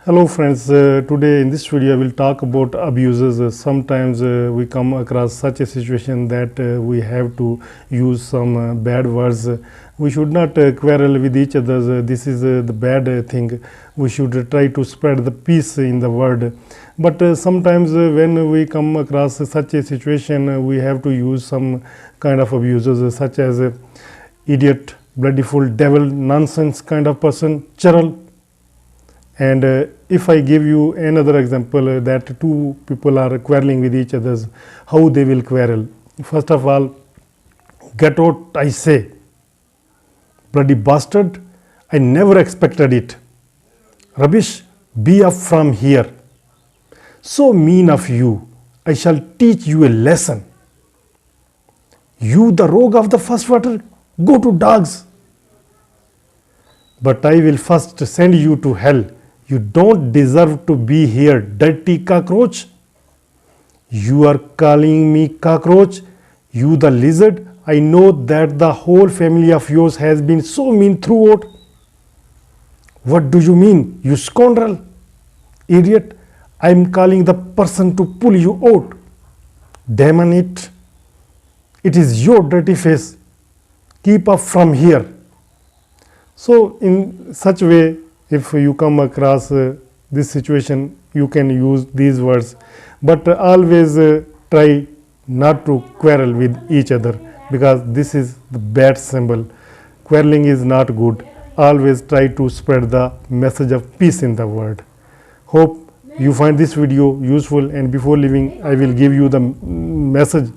Hello friends, today in this video I will talk about abuses. Sometimes we come across such a situation that we have to use some bad words. We should not quarrel with each other. This is the bad thing. We should try to spread the peace in the world. But sometimes when we come across such a situation, we have to use some kind of abuses such as idiot, bloody fool, devil, nonsense kind of person, churl. And if I give you another example that two people are quarreling with each other, how they will quarrel. First of all, get out, I say. Bloody bastard, I never expected it. Rubbish, be up from here. So mean of you, I shall teach you a lesson. You, the rogue of the first water, go to dogs. But I will first send you to hell. You don't deserve to be here, dirty cockroach. You are calling me cockroach? You the lizard? I know that the whole family of yours has been so mean throughout. What do you mean, you scoundrel? Idiot, I am calling the person to pull you out. Damn on it. It is your dirty face. Keep up from here. So in such way, if you come across this situation, you can use these words. But always try not to quarrel with each other, because this is the bad symbol. Quarreling is not good. Always try to spread the message of peace in the world. Hope you find this video useful, and before leaving, I will give you the message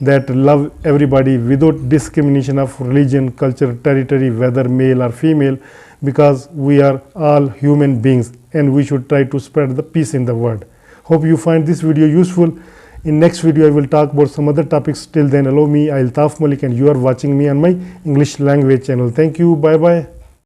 that love everybody without discrimination of religion, culture, territory, whether male or female, because we are all human beings and we should try to spread the peace in the world. Hope you find this video useful. In next video I will talk about some other topics. Till then, allow me, Altaf Malik, and you are watching me on my English language channel. Thank you. Bye bye.